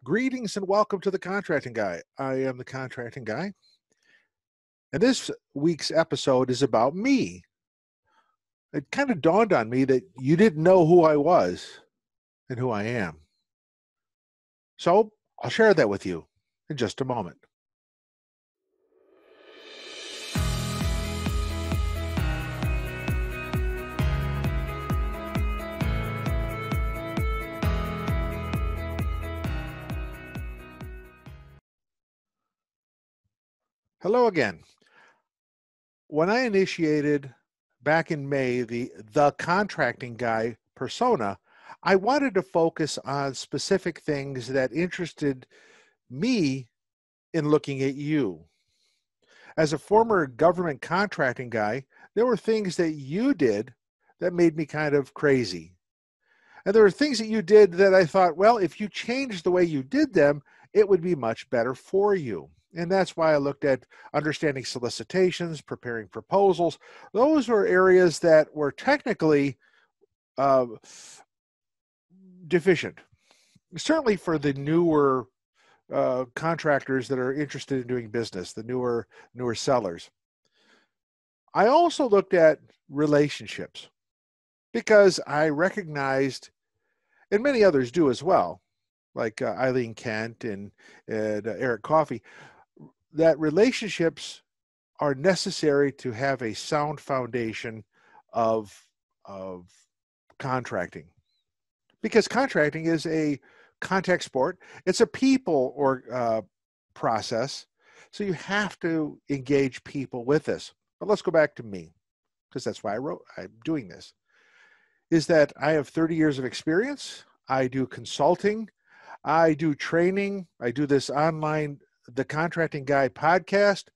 Greetings and welcome to the Contracting Guy. I am the Contracting Guy, and this week's episode is about me. It kind of dawned on me that you didn't know who I was and who I am. So I'll share that with you in just a moment. Hello again. When I initiated back in May the Contracting Guy persona, I wanted to focus on specific things that interested me in looking at you. As a former government contracting guy, there were things that you did that made me kind of crazy. And there were things that you did that I thought, well, if you changed the way you did them, it would be much better for you. And that's why I looked at understanding solicitations, preparing proposals. Those were areas that were technically deficient. Certainly for the newer contractors that are interested in doing business, the newer sellers. I also looked at relationships because I recognized, and many others do as well, like Eileen Kent and Eric Coffey, that relationships are necessary to have a sound foundation of contracting. Because contracting is a contact sport. It's a people or process. So you have to engage people with this. But let's go back to me, because that's why I'm doing this, is that I have 30 years of experience. I do consulting. I do training. I do this online, the Contracting Guy podcast.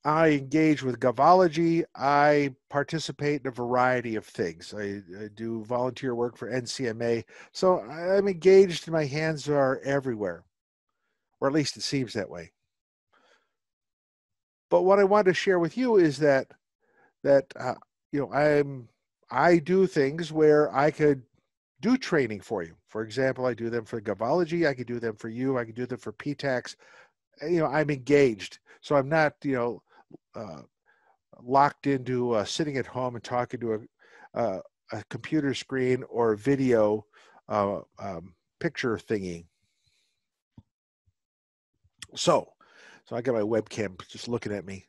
I engage with Govology. I participate in a variety of things. I do volunteer work for NCMA. So I'm engaged and my hands are everywhere, or at least it seems that way. But what I want to share with you is that I do things where I could do training for you. For example, I do them for Govology. I could do them for you. I could do them for PTAX. I'm engaged. So I'm not, locked into sitting at home and talking to a computer screen or a video picture thingy. So I got my webcam just looking at me,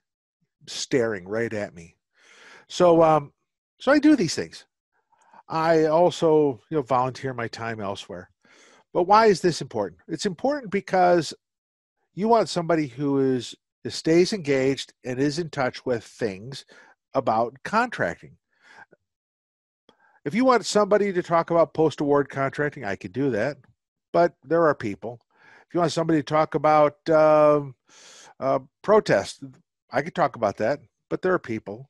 staring right at me. So I do these things. I also volunteer my time elsewhere. But why is this important? It's important because you want somebody who stays engaged and is in touch with things about contracting. If you want somebody to talk about post-award contracting, I could do that. But there are people. If you want somebody to talk about protest, I could talk about that. But there are people.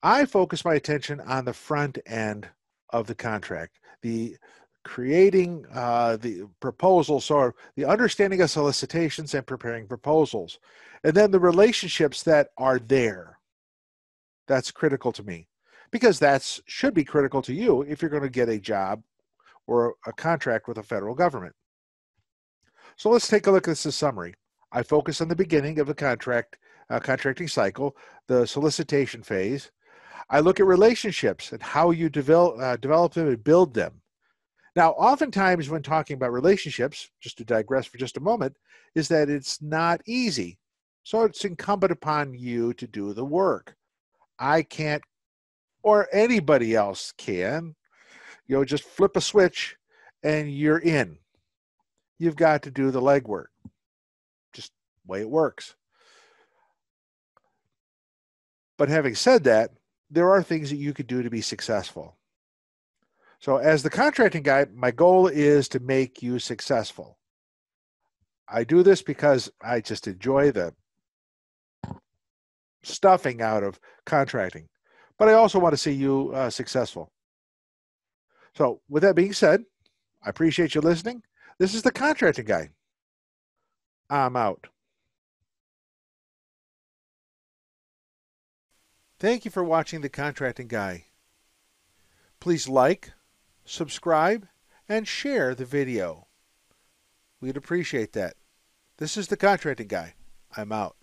I focus my attention on the front end of the contract, the creating the proposals, or the understanding of solicitations and preparing proposals, and then the relationships that are there. That's critical to me, because that should be critical to you if you're going to get a job or a contract with the federal government. So let's take a look at this summary. I focus on the beginning of the contracting cycle, the solicitation phase. I look at relationships and how you develop them and build them. Now, oftentimes when talking about relationships, just to digress for just a moment, is that it's not easy. So it's incumbent upon you to do the work. I can't, or anybody else can, just flip a switch and you're in. You've got to do the legwork. Just the way it works. But having said that, there are things that you could do to be successful. So as the contracting guy, my goal is to make you successful. I do this because I just enjoy the stuffing out of contracting, but I also want to see you successful. So with that being said, I appreciate you listening. This is the Contracting Guy. I'm out. Thank you for watching the Contracting Guy. Please like, subscribe, and share the video. We'd appreciate that. This is the contracting guy. I'm out.